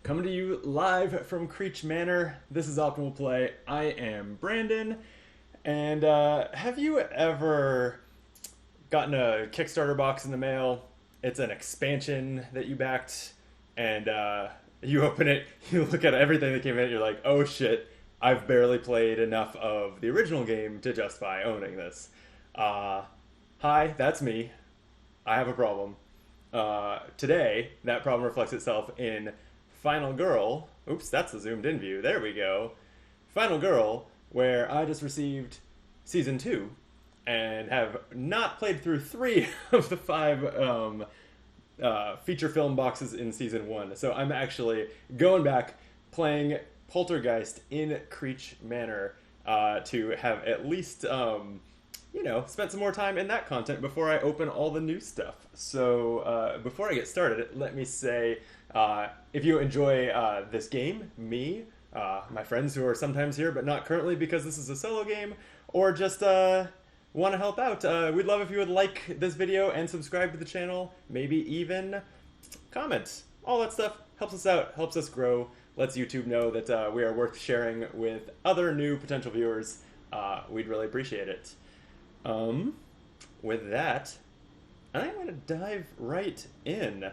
Coming to you live from Creech Manor. This is Optimal Play. I am Brandon. And have you ever gotten a Kickstarter box in the mail? It's an expansion that you backed, and you open it, you look at everything that came in it, you're like, oh shit, I've barely played enough of the original game to justify owning this. Hi, that's me. I have a problem. Today, that problem reflects itself in Final Girl. Oops, that's the zoomed in view. There we go. Final Girl, where I just received Season 2 and have not played through 3 of the 5 feature film boxes in Season 1. So I'm actually going back, playing Poltergeist in Creech Manor to have at least... spent some more time in that content before I open all the new stuff. So before I get started, let me say, if you enjoy this game, me, my friends who are sometimes here but not currently because this is a solo game, or just want to help out, we'd love if you would like this video and subscribe to the channel, maybe even comment. All that stuff helps us out, helps us grow, lets YouTube know that we are worth sharing with other new potential viewers. We'd really appreciate it. With that, I'm going to dive right in.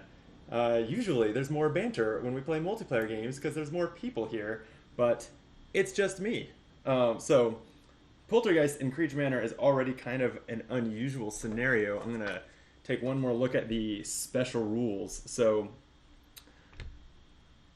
Usually there's more banter when we play multiplayer games because there's more people here, but it's just me. So, Poltergeist in Creech Manor is already kind of an unusual scenario. I'm going to take one more look at the special rules. So,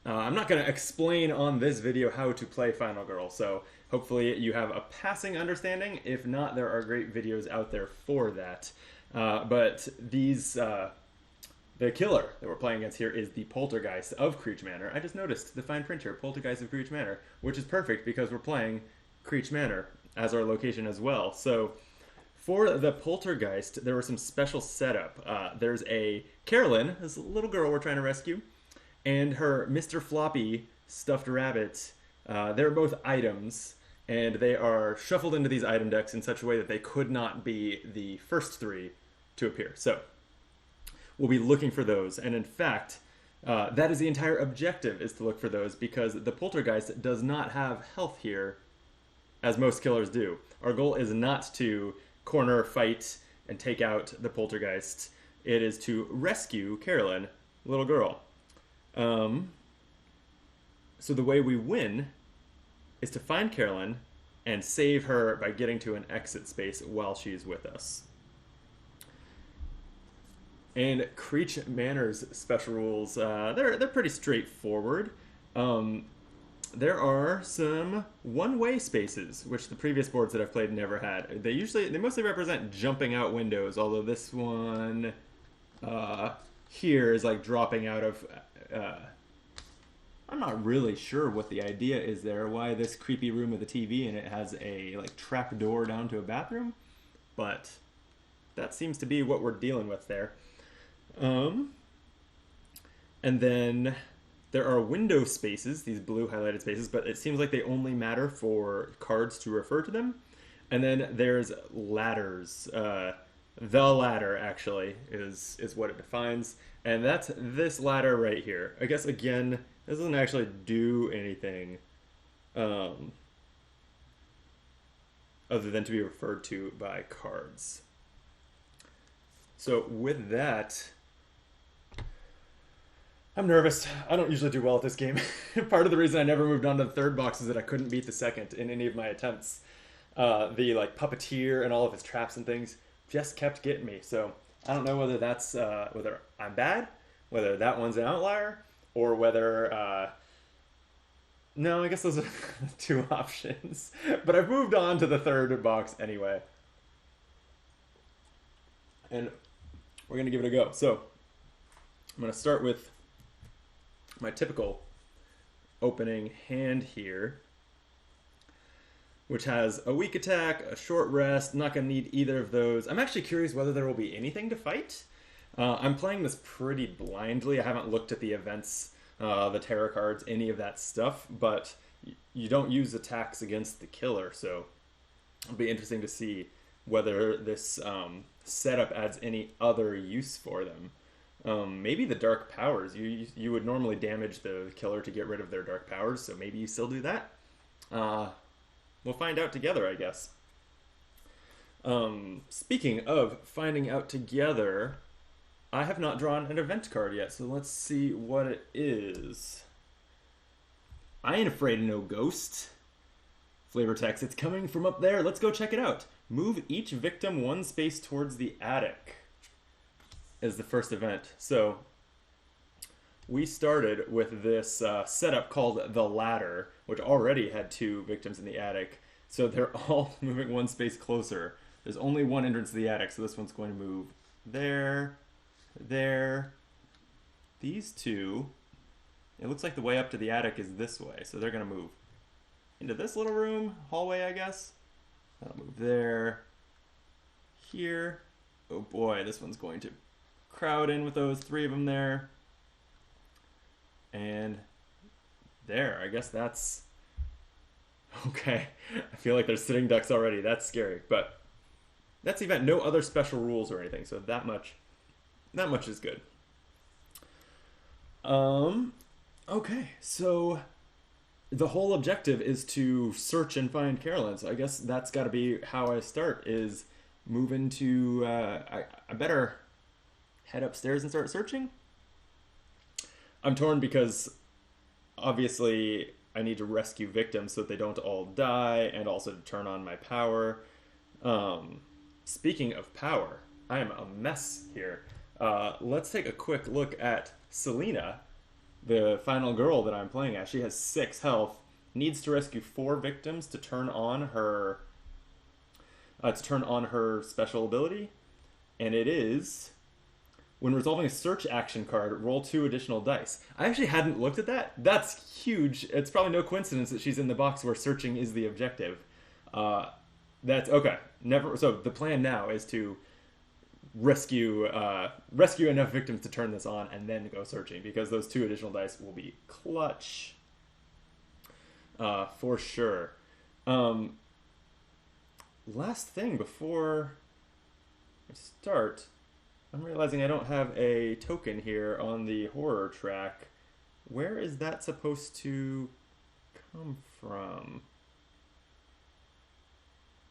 I'm not going to explain on this video how to play Final Girl, so hopefully you have a passing understanding. If not, there are great videos out there for that. But these, the killer that we're playing against here is the Poltergeist of Creech Manor. I just noticed the fine print here, Poltergeist of Creech Manor, which is perfect because we're playing Creech Manor as our location as well. So for the Poltergeist, there was some special setup. There's a Carolyn, this little girl we're trying to rescue, and her Mr. Floppy stuffed rabbit. They're both items, and they are shuffled into these item decks in such a way that they could not be the first 3 to appear. So we'll be looking for those, and in fact, that is the entire objective, is to look for those, because the Poltergeist does not have health here, as most killers do. Our goal is not to corner, fight, and take out the Poltergeist. It is to rescue Carolyn, little girl. So the way we win is to find Carolyn and save her by getting to an exit space while she's with us. And Creech Manor's special rules, they're pretty straightforward. There are some one-way spaces, which the previous boards that I've played never had. They mostly represent jumping out windows, although this one here is like dropping out of... I'm not really sure what the idea is there, why this creepy room with a TV and it has a like trap door down to a bathroom, but that seems to be what we're dealing with there. And then there are window spaces, these blue highlighted spaces, but it seems like they only matter for cards to refer to them. And then there's ladders. The ladder, actually, is what it defines. And that's this ladder right here. I guess, again, this doesn't actually do anything other than to be referred to by cards. So with that, I'm nervous. I don't usually do well at this game. Part of the reason I never moved on to the third box is that I couldn't beat the second in any of my attempts. The like puppeteer and all of his traps and things just kept getting me. So I don't know whether that's whether I'm bad, whether that one's an outlier, or whether no, I guess those are the 2 options. But I've moved on to the third box anyway, and we're gonna give it a go. So I'm gonna start with my typical opening hand here, which has a weak attack, a short rest. Not going to need either of those. I'm actually curious whether there will be anything to fight. I'm playing this pretty blindly. I haven't looked at the events, the tarot cards, any of that stuff, but you don't use attacks against the killer, so it'll be interesting to see whether this setup adds any other use for them. Maybe the dark powers. You would normally damage the killer to get rid of their dark powers, so maybe you still do that. Uh, we'll find out together, I guess. Speaking of finding out together, I have not drawn an event card yet, so let's see what it is. I ain't afraid of no ghost. Flavor text, it's coming from up there. Let's go check it out. Move each victim one space towards the attic is the first event. So we started with this setup called the ladder, which already had 2 victims in the attic. So they're all moving one space closer. There's only one entrance to the attic, so this one's going to move there, there. These 2, it looks like the way up to the attic is this way, so they're going to move into this little room, hallway, I guess. That'll move there, here. Oh boy, this one's going to crowd in with those 3 of them there. And there, I guess that's okay. I feel like there's sitting ducks already. That's scary, but that's the event. No other special rules or anything, so that much is good. Okay, so the whole objective is to search and find Carolyn. So I guess that's got to be how I start. Is move into. I better head upstairs and start searching. I'm torn because obviously I need to rescue victims so that they don't all die, and also to turn on my power. Speaking of power, I am a mess here. Let's take a quick look at Selena, the final girl that I'm playing as. She has 6 health, needs to rescue 4 victims to turn on her special ability, and it is when resolving a search action card, roll 2 additional dice. I actually hadn't looked at that. That's huge. It's probably no coincidence that she's in the box where searching is the objective. That's okay. So the plan now is to rescue enough victims to turn this on and then go searching, because those 2 additional dice will be clutch for sure. Last thing before I start, I'm realizing I don't have a token here on the horror track. Where is that supposed to come from?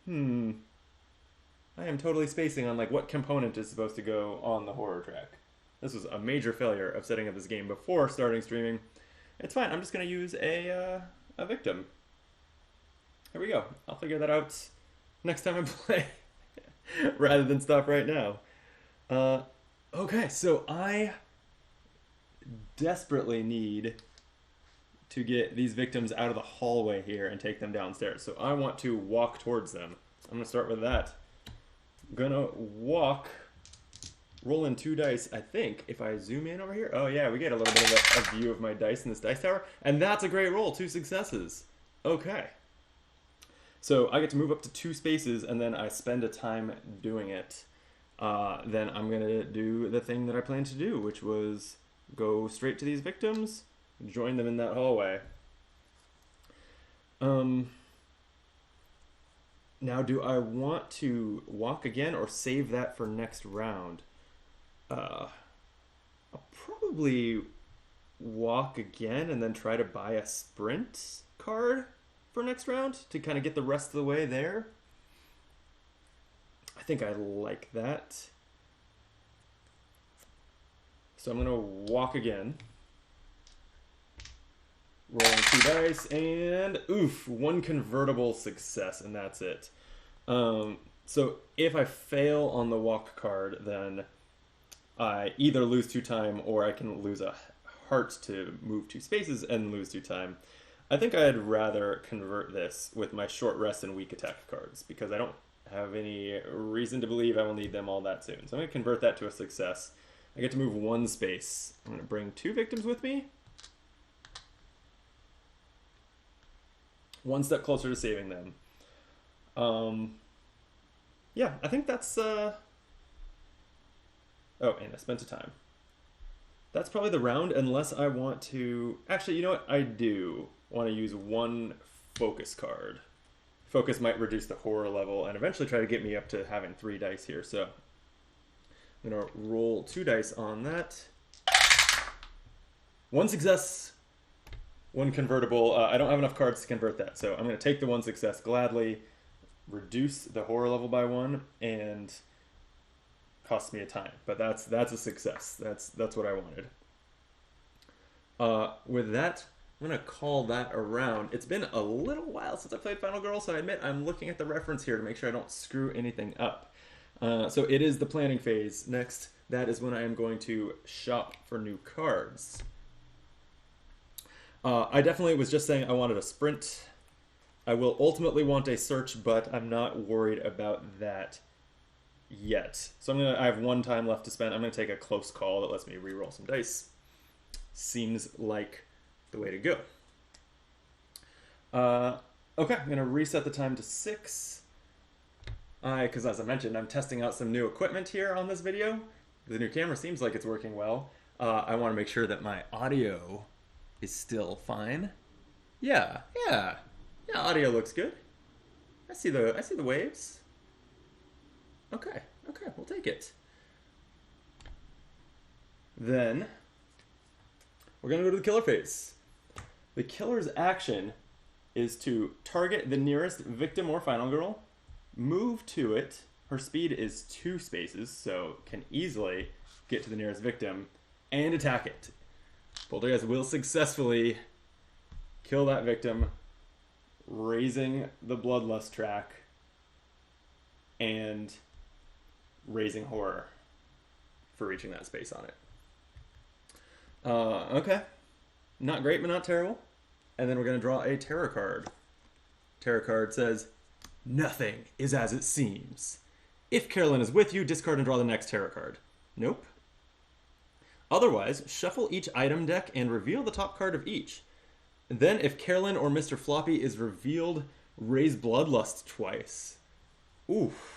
I am totally spacing on like what component is supposed to go on the horror track. This was a major failure of setting up this game before starting streaming. It's fine. I'm just going to use a victim. Here we go. I'll figure that out next time I play rather than stop right now. Okay, so I desperately need to get these victims out of the hallway here and take them downstairs. So I want to walk towards them. I'm going to start with that. I'm going to walk, roll in 2 dice, I think, if I zoom in over here. Oh yeah, we get a little bit of a view of my dice in this dice tower. And that's a great roll, 2 successes. Okay. So I get to move up to 2 spaces, and then I spend a time doing it. Then I'm going to do the thing that I planned to do, which was go straight to these victims, join them in that hallway. Now, do I want to walk again or save that for next round? I'll probably walk again and then try to buy a sprint card for next round to kind of get the rest of the way there. I think I like that. So I'm going to walk again. Rolling 2 dice, and oof, 1 convertible success, and that's it. So if I fail on the walk card, then I either lose 2 time, or I can lose a heart to move 2 spaces and lose 2 time. I think I'd rather convert this with my short rest and weak attack cards, because I don't have any reason to believe I will need them all that soon. So I'm going to convert that to a success. I get to move 1 space. I'm going to bring 2 victims with me. 1 step closer to saving them. Yeah, I think that's... Oh, and I spent a time. That's probably the round, unless I want to... Actually, you know what? I do want to use 1 focus card. Focus might reduce the horror level and eventually try to get me up to having 3 dice here, so I'm going to roll 2 dice on that. 1 success, 1 convertible. I don't have enough cards to convert that, so I'm going to take the 1 success gladly, reduce the horror level by 1, and cost me a time. But that's a success. That's what I wanted. With that, I'm going to call that around. It's been a little while since I played Final Girl, so I admit I'm looking at the reference here to make sure I don't screw anything up. So it is the planning phase. Next, that is when I am going to shop for new cards. I definitely was just saying I wanted a sprint. I will ultimately want a search, but I'm not worried about that yet. So I have 1 time left to spend. I'm going to take a close call that lets me re-roll some dice. Seems like the way to go. Okay, I'm going to reset the time to 6. Because as I mentioned, I'm testing out some new equipment here on this video. The new camera seems like it's working well. I want to make sure that my audio is still fine. Yeah, audio looks good. I see the waves. Okay, we'll take it. Then we're gonna go to the killer phase. The killer's action is to target the nearest victim or final girl, move to it. Her speed is 2 spaces, so can easily get to the nearest victim and attack it. Poltergeist will successfully kill that victim, raising the bloodlust track and raising horror for reaching that space on it. Okay. Not great, but not terrible. And then we're going to draw a tarot card. Tarot card says, "Nothing is as it seems. If Carolyn is with you, discard and draw the next tarot card." Nope. Otherwise, shuffle each item deck and reveal the top card of each. And then, if Carolyn or Mr. Floppy is revealed, raise Bloodlust twice. Oof.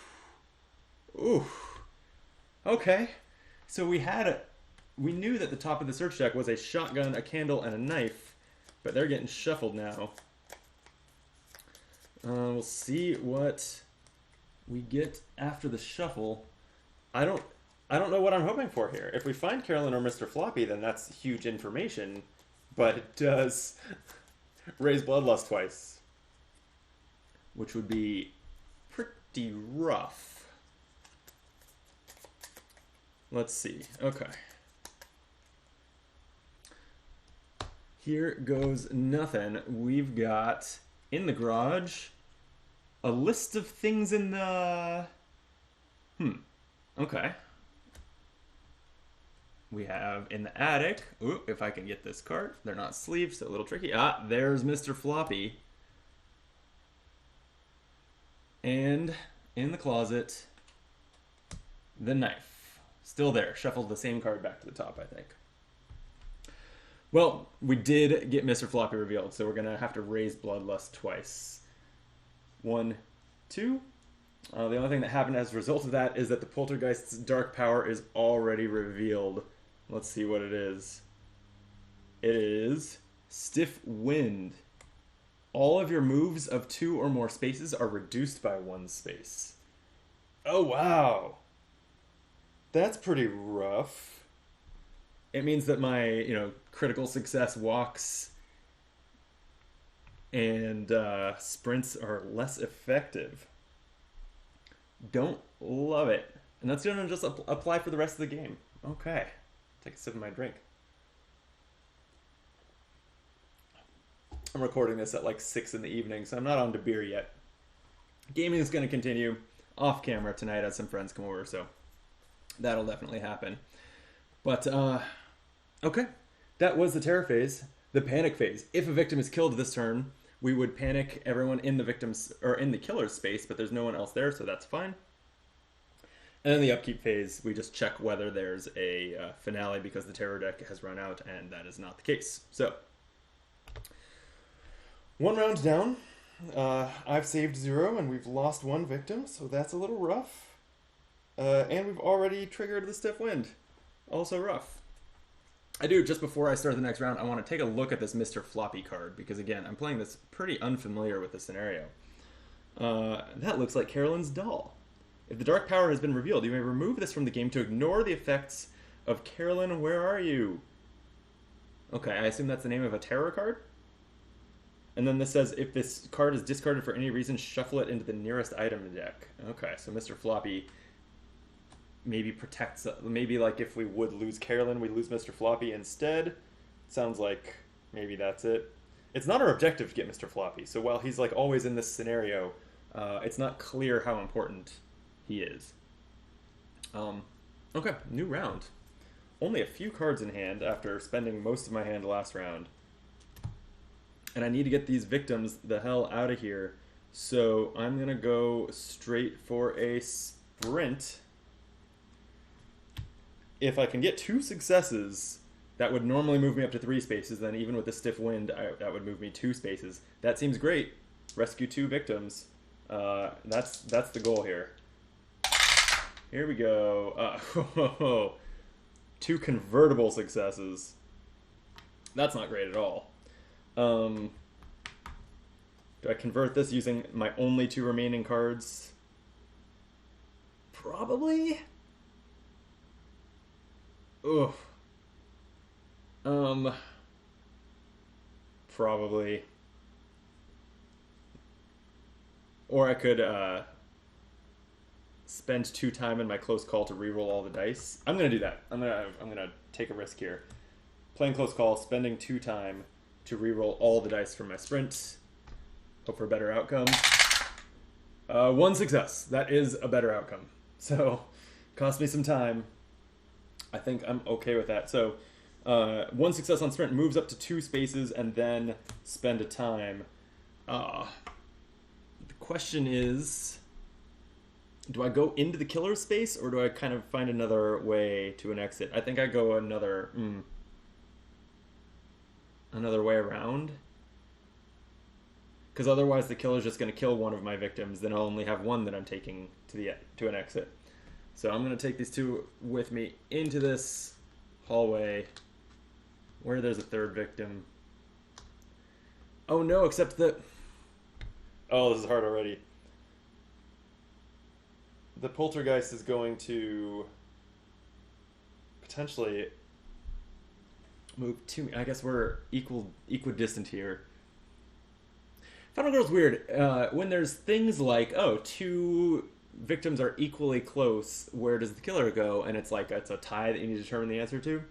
Okay. So we knew that the top of the search deck was a shotgun, a candle, and a knife, but they're getting shuffled now. We'll see what we get after the shuffle. I don't know what I'm hoping for here. If we find Carolyn or Mr. Floppy, then that's huge information. But it does raise Bloodlust twice, which would be pretty rough. Let's see. Okay. Here goes nothing. We've got, in the garage, a list of things in the... Okay. We have in the attic, ooh, if I can get this card, they're not sleeved, so a little tricky. There's Mr. Floppy. And in the closet, the knife. Still there, shuffled the same card back to the top, I think. Well, we did get Mr. Floppy revealed, so we're going to have to raise Bloodlust twice. 1, 2. The only thing that happened as a result of that is that the Poltergeist's dark power is already revealed. Let's see what it is. It is Stiff Wind. All of your moves of 2 or more spaces are reduced by 1 space. Oh, wow. That's pretty rough. It means that my, critical success walks and sprints are less effective. Don't love it. And that's going to just apply for the rest of the game. Okay. Take a sip of my drink. I'm recording this at like 6 in the evening, so I'm not on to beer yet. Gaming is going to continue off camera tonight as some friends come over, so that'll definitely happen. But, okay. That was the terror phase. The panic phase. If a victim is killed this turn, we would panic everyone in the victim's or in the killer's space, but there's no one else there, so that's fine. And then the upkeep phase, we just check whether there's a finale because the terror deck has run out, and that is not the case. So, 1 round down. I've saved 0, and we've lost 1 victim, so that's a little rough. And we've already triggered the Stiff Wind. Also rough. Just before I start the next round, I want to take a look at this Mr. Floppy card, because again, I'm playing this pretty unfamiliar with the scenario. That looks like Carolyn's doll. If the dark power has been revealed, you may remove this from the game to ignore the effects of Carolyn, Where Are You? Okay, I assume that's the name of a terror card? And then this says, if this card is discarded for any reason, shuffle it into the nearest item deck. Okay, so Mr. Floppy maybe protects... Maybe, like, if we would lose Carolyn, we lose Mr. Floppy instead. Sounds like maybe that's it. It's not our objective to get Mr. Floppy, so while he's, like, always in this scenario, it's not clear how important he is. Okay, new round. Only a few cards in hand after spending most of my hand last round. And I need to get these victims the hell out of here. So I'm going to go straight for a sprint. If I can get 2 successes, that would normally move me up to 3 spaces. Then even with the stiff wind, that would move me 2 spaces. That seems great. Rescue 2 victims. That's the goal here. Here we go. 2 convertible successes. That's not great at all. Do I convert this using my only 2 remaining cards? Probably. Ugh. Probably. Or I could spend 2 time in my close call to reroll all the dice. I'm gonna do that. I'm gonna take a risk here. Playing close call, spending 2 time to reroll all the dice from my sprint. Hope for a better outcome. 1 success. That is a better outcome. So, cost me some time. I think I'm okay with that. So, 1 success on sprint moves up to 2 spaces and then spend a time. The question is, do I go into the killer space or do I kind of find another way to an exit? I think I go another way around. Because otherwise the killer's just going to kill one of my victims. Then I'll only have 1 that I'm taking to an exit. So I'm going to take these 2 with me into this hallway where there's a 3rd victim. Oh no, except that... Oh, this is hard already. The Poltergeist is going to potentially move to me. I guess we're equidistant here. Final Girl's weird. When there's things like, 2 victims are equally close, where does the killer go? And it's like, it's a tie that you need to determine the answer to.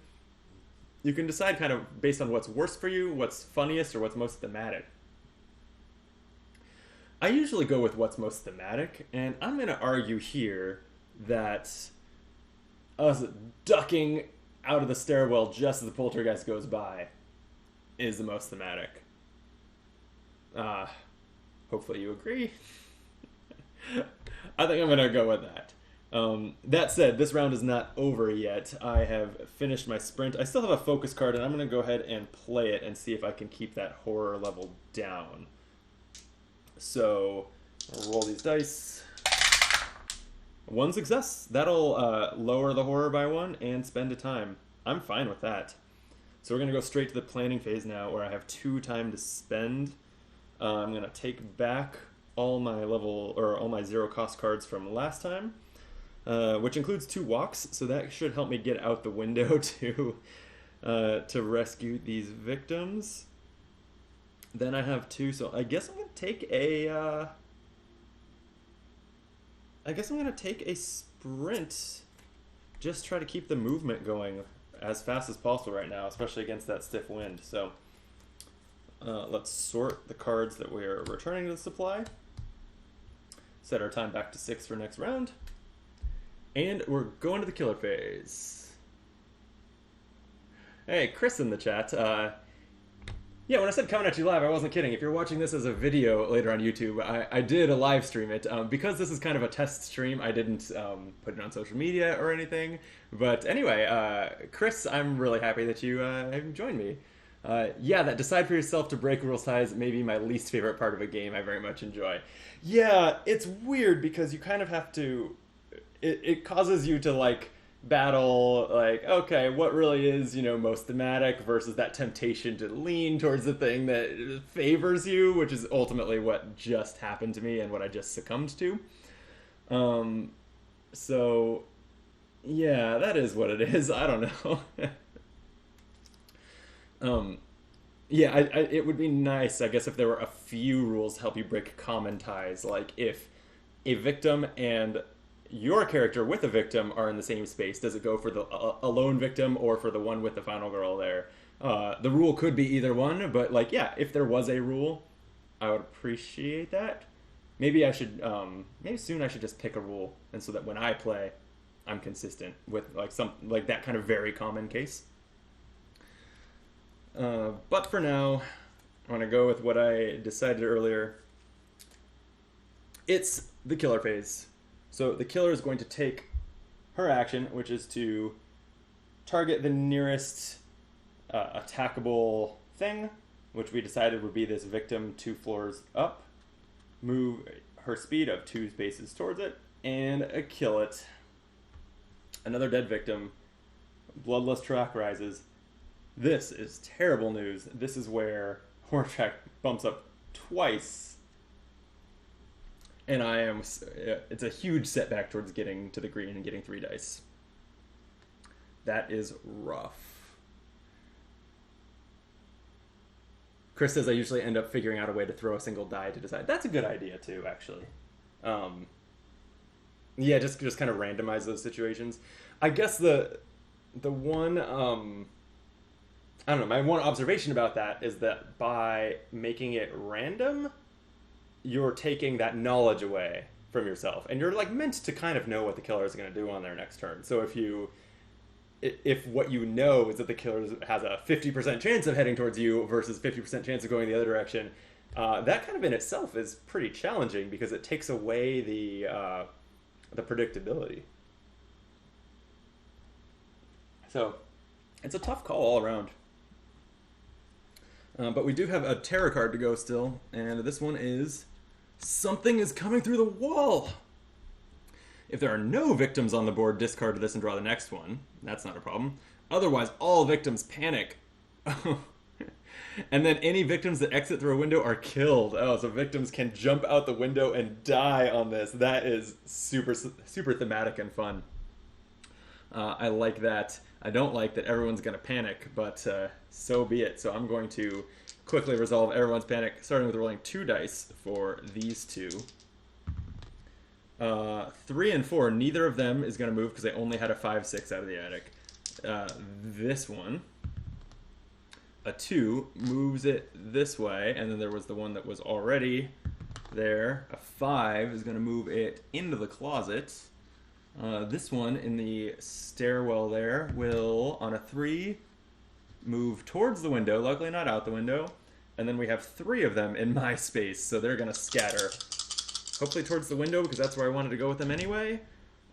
You can decide kind of based on what's worst for you, what's funniest, or what's most thematic. I usually go with what's most thematic, and I'm going to argue here that us ducking out of the stairwell just as the poltergeist goes by is the most thematic. Hopefully you agree. I think I'm going to go with that. That said, this round is not over yet. I have finished my sprint. I still have a focus card, and I'm going to go ahead and play it and see if I can keep that horror level down. So, I'll roll these dice. 1 success. That'll lower the horror by 1 and spend a time. I'm fine with that. So we're going to go straight to the planning phase now, where I have 2 time to spend. I'm going to take back all my all my 0 cost cards from last time, which includes 2 walks. So that should help me get out the window to rescue these victims. Then I have 2, so I guess I'm going to take a... sprint. Just try to keep the movement going as fast as possible right now, especially against that stiff wind. So let's sort the cards that we're returning to the supply. Set our time back to 6 for next round. And we're going to the killer phase. Hey, Chris in the chat. Yeah, when I said coming at you live, I wasn't kidding. If you're watching this as a video later on YouTube, I did a live stream it. Because this is kind of a test stream, I didn't put it on social media or anything. But anyway, Chris, I'm really happy that you have joined me. Yeah, that decide for yourself to break rules ties may be my least favorite part of a game I very much enjoy. Yeah, it's weird because you kind of have to... It causes you to, like, battle, like, okay, what really is, most thematic versus that temptation to lean towards the thing that favors you, which is ultimately what just happened to me and what I just succumbed to. So, yeah, that is what it is. I don't know. um, yeah, it would be nice, I guess, if there were a few rules to help you break common ties. Like if a victim and your character with a victim are in the same space, does it go for the a lone victim or for the one with the final girl there? The rule could be either one, but like, yeah, if there was a rule, I would appreciate that. Maybe I should, maybe soon I should just pick a rule, and so that when I play, I'm consistent with like some like that kind of very common case. But for now, I want to go with what I decided earlier. It's the killer phase. So the killer is going to take her action, which is to target the nearest attackable thing, which we decided would be this victim 2 floors up, move her speed of 2 spaces towards it, and kill it. Another dead victim. Bloodless track rises. This is terrible news. This is where horror track bumps up twice. And it's a huge setback towards getting to the green and getting 3 dice. That is rough. Chris says I usually end up figuring out a way to throw a single die to decide. That's a good idea too, actually. Yeah, just kind of randomize those situations. I guess the one I don't know, my one observation about that is that by making it random, you're taking that knowledge away from yourself, and you're like meant to kind of know what the killer is going to do on their next turn. So if what you know is that the killer has a 50% chance of heading towards you versus 50% chance of going the other direction, that kind of in itself is pretty challenging because it takes away the predictability. So it's a tough call all around. But we do have a terror card to go still, and this one is Something is Coming Through the Wall. If there are no victims on the board, discard this and draw the next one. That's not a problem. Otherwise, all victims panic. And then any victims that exit through a window are killed. Oh, so victims can jump out the window and die on this. That is super, super thematic and fun. I like that. I don't like that everyone's going to panic, but so be it. So I'm going to quickly resolve everyone's panic, starting with rolling 2 dice for these two. 3 and 4, neither of them is going to move because they only had a 5-6 out of the attic. This one, a 2, moves it this way, and then there was the one that was already there. A 5 is going to move it into the closet. This one in the stairwell there will, on a 3, move towards the window, luckily not out the window. And then we have 3 of them in my space, so they're going to scatter. Hopefully towards the window, because that's where I wanted to go with them anyway.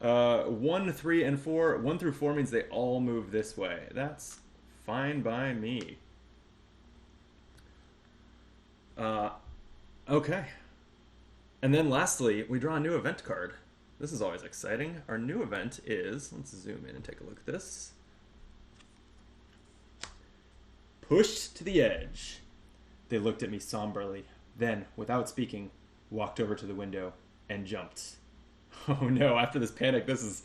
1, 3, and 4. 1 through 4 means they all move this way. That's fine by me. Okay. And then lastly, we draw a new event card. This is always exciting. Our new event is, let's zoom in and take a look at this. Pushed to the edge. They looked at me somberly, then, without speaking, walked over to the window and jumped. Oh no, after this panic, this is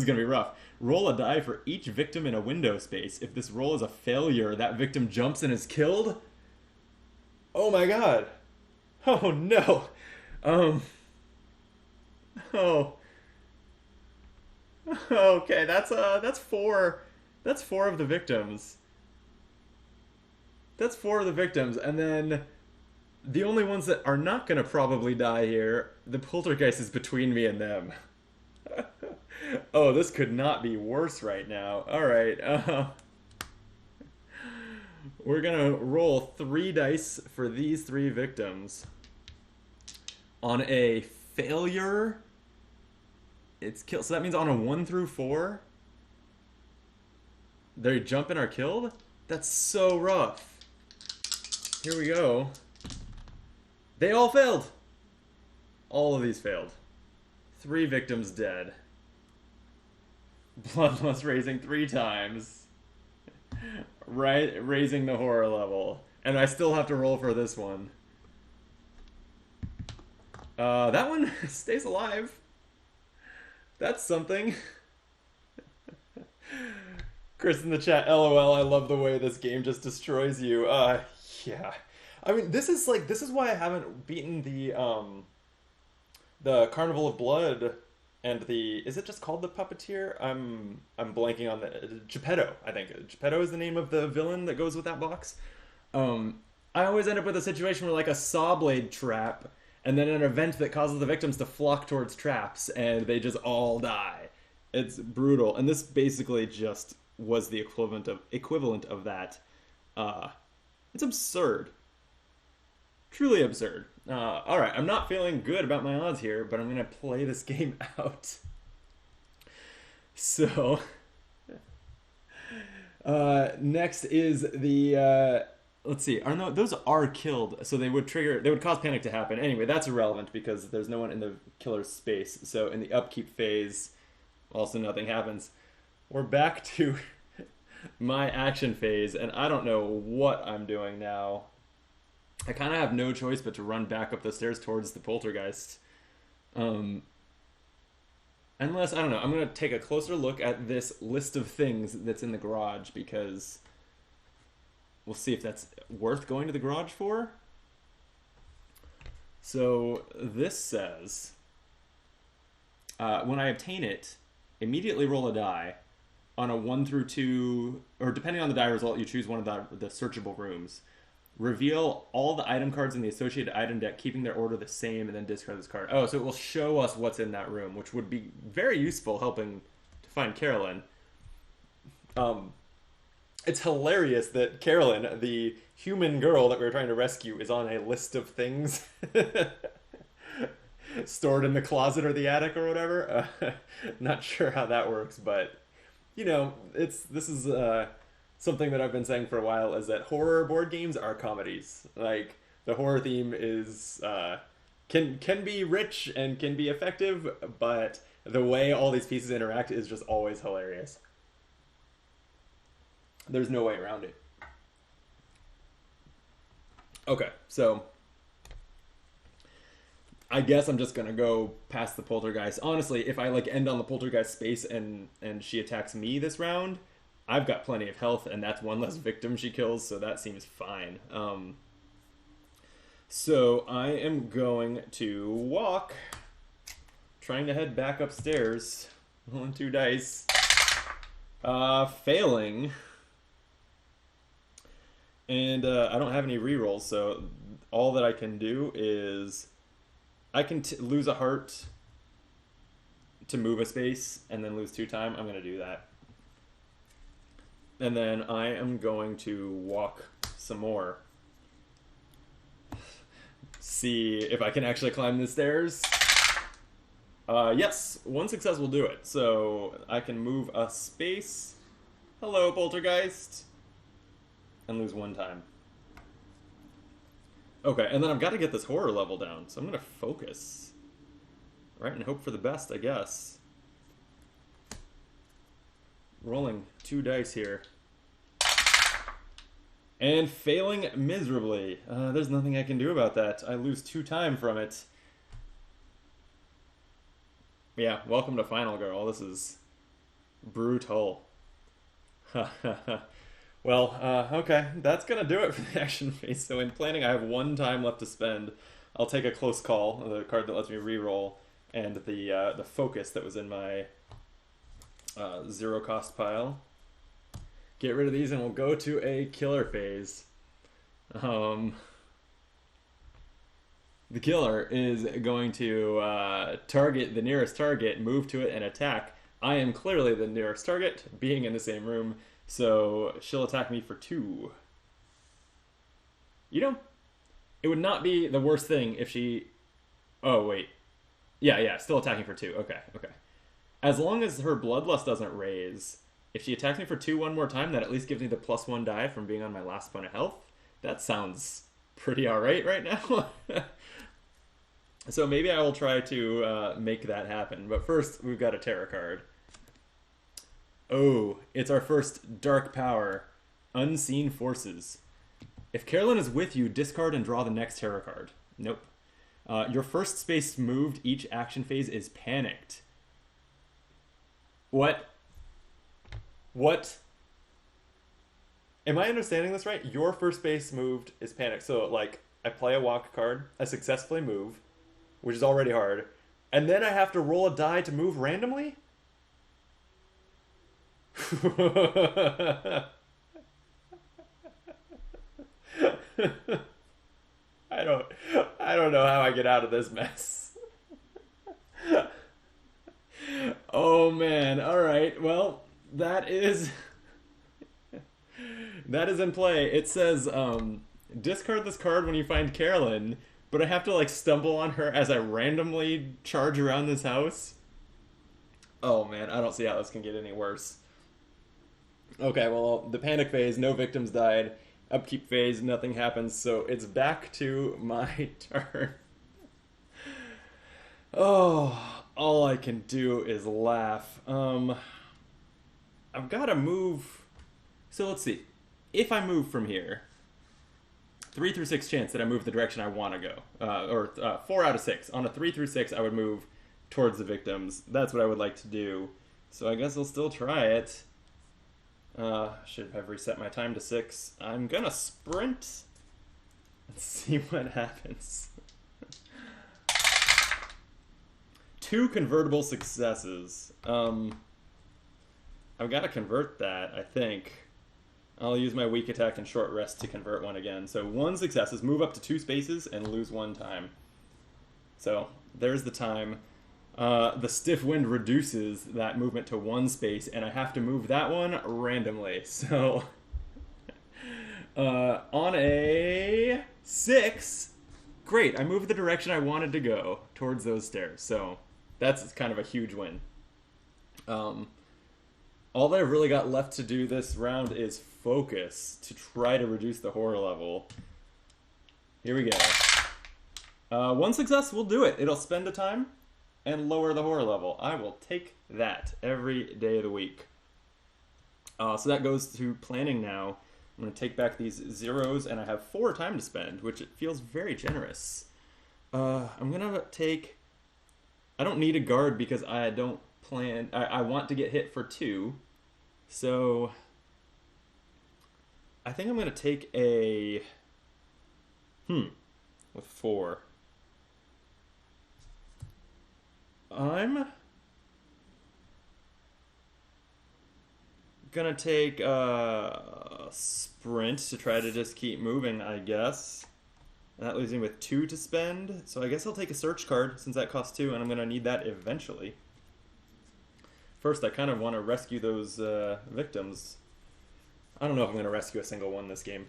going to be rough. Roll a die for each victim in a window space. If this roll is a failure, that victim jumps and is killed. Oh my god. Oh no. Oh. Okay, that's 4. That's 4 of the victims. That's 4 of the victims, and then the only ones that are not going to probably die here, the poltergeist is between me and them. Oh, this could not be worse right now. Alright, we're going to roll 3 dice for these 3 victims. On a failure, it's killed. So that means on a 1 through 4, they jump and are killed? That's so rough. Here we go. They all failed. All of these failed. 3 victims dead. Bloodlust raising 3 times. Right, raising the horror level. And I still have to roll for this one. That one stays alive. That's something. Chris in the chat, LOL, I love the way this game just destroys you. Yeah. I mean, this is why I haven't beaten the Carnival of Blood and the is it just called the Puppeteer? I'm blanking on the Geppetto, I think. Geppetto is the name of the villain that goes with that box. I always end up with a situation where like a saw blade trap and then an event that causes the victims to flock towards traps and they just all die. It's brutal. And this basically just was the equivalent of that. It's absurd. Truly absurd. Alright, I'm not feeling good about my odds here, but I'm going to play this game out. So, next is the, let's see, those are killed, so they would cause panic to happen. Anyway, that's irrelevant because there's no one in the killer's space. So in the upkeep phase, also nothing happens. We're back to my action phase, and I don't know what I'm doing now. I kind of have no choice but to run back up the stairs towards the poltergeist. Unless, I don't know, I'm going to take a closer look at this list of things that's in the garage, because we'll see if that's worth going to the garage for. So this says, when I obtain it, immediately roll a die. On a 1 through 2, or depending on the die result, you choose one of the searchable rooms. Reveal all the item cards in the associated item deck, keeping their order the same, and then discard this card. Oh, so it will show us what's in that room, which would be very useful helping to find Carolyn. It's hilarious that Carolyn, the human girl that we were trying to rescue, is on a list of things stored in the closet or the attic or whatever. Not sure how that works, but you know, this is something that I've been saying for a while, is that horror board games are comedies. Like, the horror theme is can be rich and can be effective, but the way all these pieces interact is just always hilarious. There's no way around it. Okay, so I guess I'm just gonna go past the poltergeist. Honestly, if I like end on the poltergeist space and she attacks me this round, I've got plenty of health, and that's one less victim she kills, so that seems fine. So I am going to walk, trying to head back upstairs. Rolling 2 dice. Failing. And I don't have any rerolls, so all that I can do is I can lose a heart to move a space and then lose 2 time. I'm going to do that. And then I am going to walk some more. See if I can actually climb the stairs. Yes, 1 success will do it. So I can move a space. Hello, poltergeist. And lose 1 time. Okay, and then I've got to get this horror level down, so I'm going to focus. Right, and hope for the best, I guess. Rolling 2 dice here. And failing miserably. There's nothing I can do about that. I lose 2 time from it. Yeah, welcome to Final Girl. This is brutal. Well, okay, that's going to do it for the action phase. So in planning, I have 1 time left to spend. I'll take a close call, the card that lets me reroll, and the focus that was in my 0 cost pile. Get rid of these and we'll go to a killer phase. The killer is going to target the nearest target, move to it, and attack. I am clearly the nearest target, being in the same room. So she'll attack me for 2. You know, it would not be the worst thing if she... Oh, wait. Yeah, still attacking for 2. Okay. As long as her bloodlust doesn't raise, if she attacks me for 2 one more time, that at least gives me the +1 die from being on my last point of health. That sounds pretty alright right now. So maybe I will try to make that happen. But first, we've got a tarot card. Oh, it's our first dark power, Unseen Forces. If Carolyn is with you, discard and draw the next tarot card. Nope. Your first space moved each action phase is panicked. What? What? Am I understanding this right? Your first base moved is panic. So, like, I play a walk card, I successfully move, which is already hard, and then I have to roll a die to move randomly? I don't I don't know how I get out of this mess. Oh man. All right. Well, that is in play. It says discard this card when you find Carolyn, but I have to like stumble on her as I randomly charge around this house. Oh man, I don't see how this can get any worse. Okay, well, the panic phase, no victims died. Upkeep phase, nothing happens, so it's back to my turn. Oh, all I can do is laugh. I've got to move. So let's see. If I move from here, 3 through 6 chance that I move the direction I want to go. Or 4 out of 6. On a 3 through 6, I would move towards the victims. That's what I would like to do. So I guess I'll still try it. Should have reset my time to 6. I'm gonna sprint. Let's see what happens. 2 convertible successes. I've got to convert that, I think. I'll use my weak attack and short rest to convert one again. So 1 success is move up to 2 spaces and lose 1 time. So there's the time. The stiff wind reduces that movement to 1 space, and I have to move that one randomly. So on a 6, great, I moved the direction I wanted to go towards those stairs. So that's kind of a huge win. All that I've really got left to do this round is focus to try to reduce the horror level. Here we go. 1 success will do it. It'll spend a time and lower the horror level. I will take that every day of the week. So that goes to planning now. I'm going to take back these zeros, and I have 4 time to spend, which it feels very generous. I'm going to take... I don't need a guard because I don't plan... I want to get hit for 2. So I think I'm going to take a... with 4. I'm gonna take a sprint to try to just keep moving, I guess. And that leaves me with 2 to spend. So I guess I'll take a search card since that costs 2, and I'm gonna need that eventually. First, I kind of want to rescue those victims. I don't know if I'm gonna rescue a single one this game.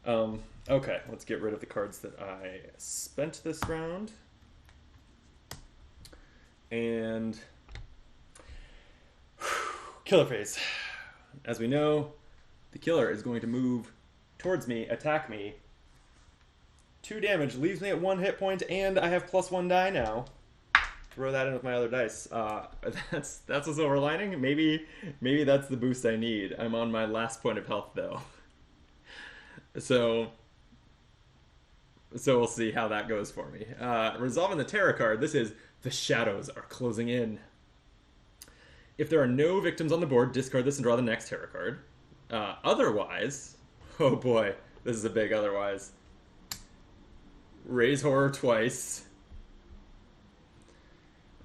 Okay, let's get rid of the cards that I spent this round. And killer phase. As we know, the killer is going to move towards me, attack me. 2 damage, leaves me at 1 hit point, and I have +1 die now. Throw that in with my other dice. That's a silver lining. Maybe that's the boost I need. I'm on my last point of health though. So we'll see how that goes for me. Resolving the Terror card. This is the shadows are closing in. If there are no victims on the board, discard this and draw the next Terror card. Otherwise, oh boy, this is a big otherwise. Raise horror twice.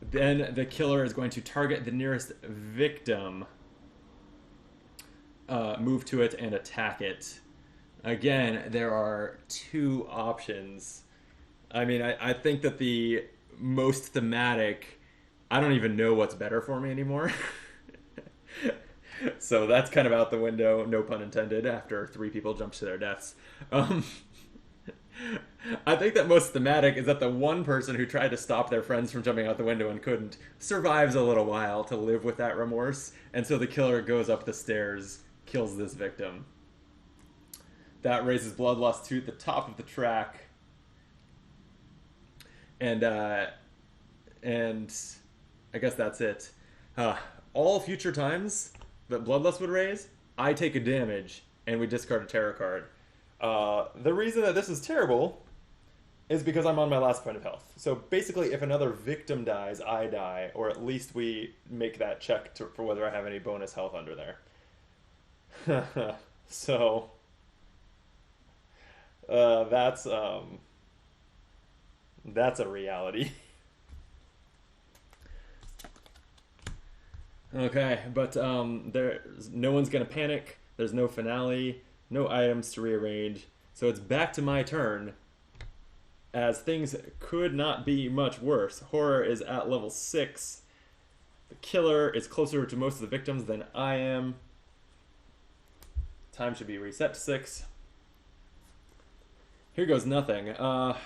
Then the killer is going to target the nearest victim, move to it, and attack it. Again, there are 2 options. I mean, I think that the most thematic, I don't even know what's better for me anymore. So that's kind of out the window, no pun intended, after 3 people jumped to their deaths. I think that most thematic is that the one person who tried to stop their friends from jumping out the window and couldn't survives a little while to live with that remorse, and so the killer goes up the stairs, kills this victim. That raises bloodlust to the top of the track. And I guess that's it. All future times that bloodlust would raise, I take a damage, and we discard a terror card. The reason that this is terrible is because I'm on my last point of health. So basically, if another victim dies, I die, or at least we make that check for whether I have any bonus health under there. So that's a reality. Okay, but there's no one's gonna panic. There's no finale, no items to rearrange, so it's back to my turn. As things could not be much worse. Horror is at level 6. The killer is closer to most of the victims than I am. Time should be reset to 6. Here goes nothing. I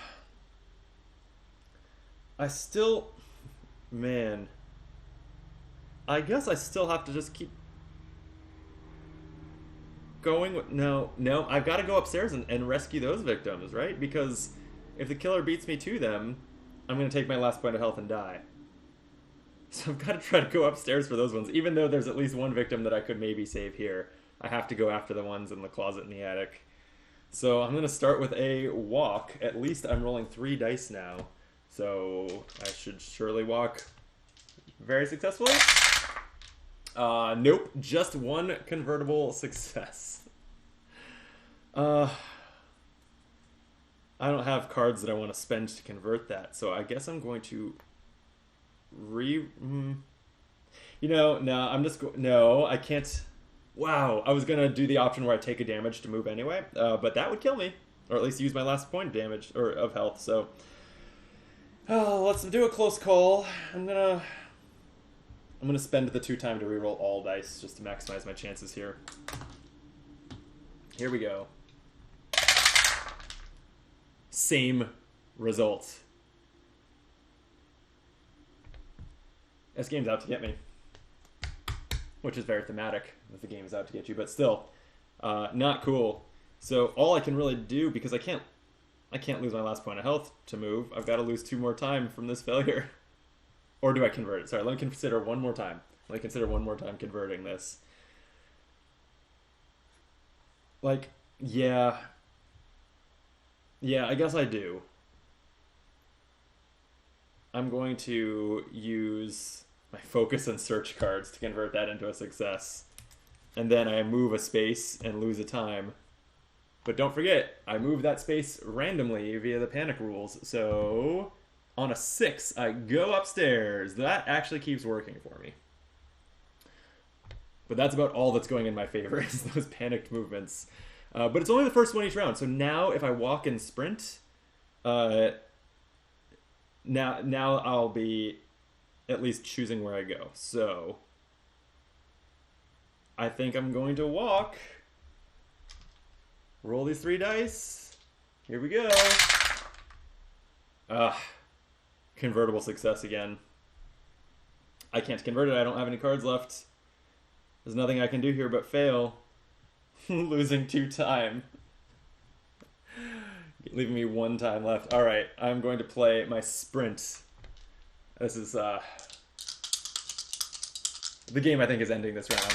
still... Man. I guess I still have to just keep going with... No, I've got to go upstairs and rescue those victims, right? Because if the killer beats me to them, I'm going to take my last point of health and die. So I've got to try to go upstairs for those ones. Even though there's at least one victim that I could maybe save here, I have to go after the ones in the closet in the attic. So I'm going to start with a walk. At least I'm rolling 3 dice now. So I should surely walk very successfully. Nope, just 1 convertible success. I don't have cards that I want to spend to convert that, so I guess I'm going to no, I'm just no, I can't. Wow, I was gonna do the option where I take a damage to move anyway, but that would kill me, or at least use my last point of damage or of health. So, let's do a close call. I'm gonna spend the 2 time to reroll all dice just to maximize my chances here. Here we go. Same result. This game's out to get me. Which is very thematic that the game is out to get you, but still, not cool. So all I can really do, because I can't lose my last point of health to move, I've got to lose 2 more time from this failure. Or do I convert it? Sorry, let me consider one more time. Let me consider one more time converting this. Like, yeah, I guess I do. I'm going to use my focus and search cards to convert that into a success. And then I move a space and lose a time. But don't forget, I move that space randomly via the panic rules. So on a 6, I go upstairs. That actually keeps working for me. But that's about all that's going in my favor is those panicked movements. But it's only the first one each round. So now if I walk and sprint, now I'll be at least choosing where I go. So I think I'm going to walk. Roll these 3 dice. Here we go. Convertible success again. I can't convert it. I don't have any cards left. There's nothing I can do here but fail. Losing 2 time. Leaving me 1 time left. Alright, I'm going to play my sprint. This is, the game I think is ending this round.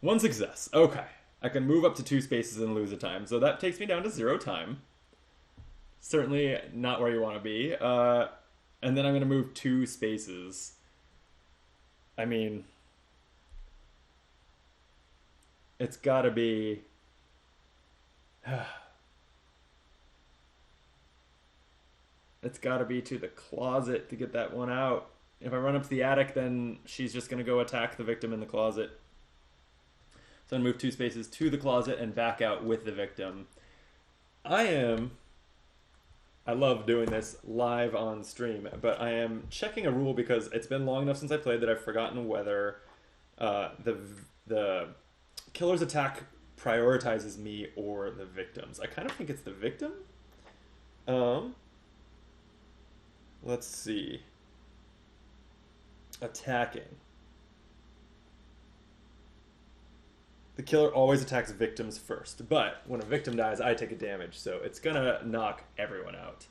1 success. Okay. I can move up to 2 spaces and lose a time. So that takes me down to 0 time. Certainly not where you want to be. And then I'm going to move 2 spaces. I mean, it's got to be... It's got to be to the closet to get that one out. If I run up to the attic, then she's just going to go attack the victim in the closet. So I'm going to move 2 spaces to the closet and back out with the victim. I love doing this live on stream, but I am checking a rule because it's been long enough since I played that I've forgotten whether the killer's attack prioritizes me or the victims. I kind of think it's the victim. Let's see. Attacking. The killer always attacks victims first, but when a victim dies, I take a damage, so it's gonna knock everyone out.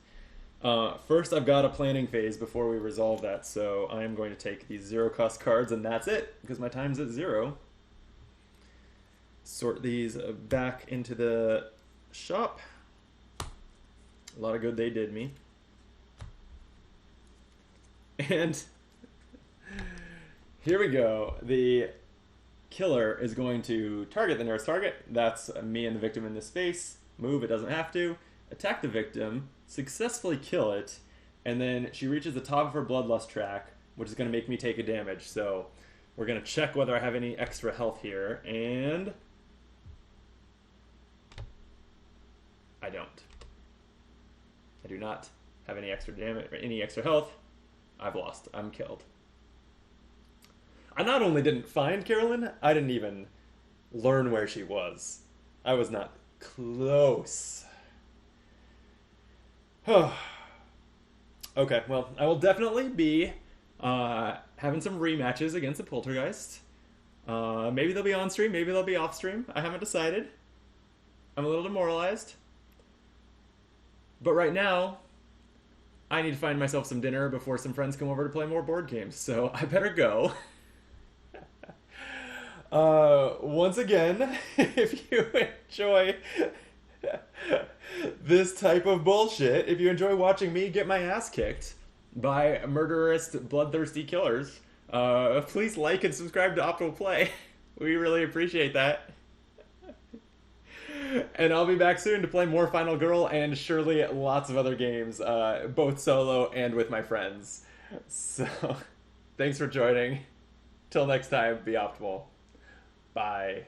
First, I've got a planning phase before we resolve that, so I am going to take these 0 cost cards, and that's it, because my time's at 0. Sort these back into the shop. A lot of good they did me. And here we go. The killer is going to target the nearest target. That's me and the victim in this space. Move, it doesn't have to. Attack the victim, successfully kill it, and then she reaches the top of her bloodlust track, which is going to make me take a damage. So we're going to check whether I have any extra health here, and I don't. I do not have any extra damage or any extra health. I've lost. I'm killed. I not only didn't find Carolyn, I didn't even learn where she was. I was not close. Okay, well, I will definitely be having some rematches against the Poltergeist. Maybe they'll be on stream, maybe they'll be off stream. I haven't decided. I'm a little demoralized. But right now, I need to find myself some dinner before some friends come over to play more board games, so I better go. Once again, if you enjoy this type of bullshit, if you enjoy watching me get my ass kicked by murderous, bloodthirsty killers, please like and subscribe to Optimal Play. We really appreciate that. And I'll be back soon to play more Final Girl and surely lots of other games, both solo and with my friends. So, thanks for joining. Till next time, be optimal. Bye.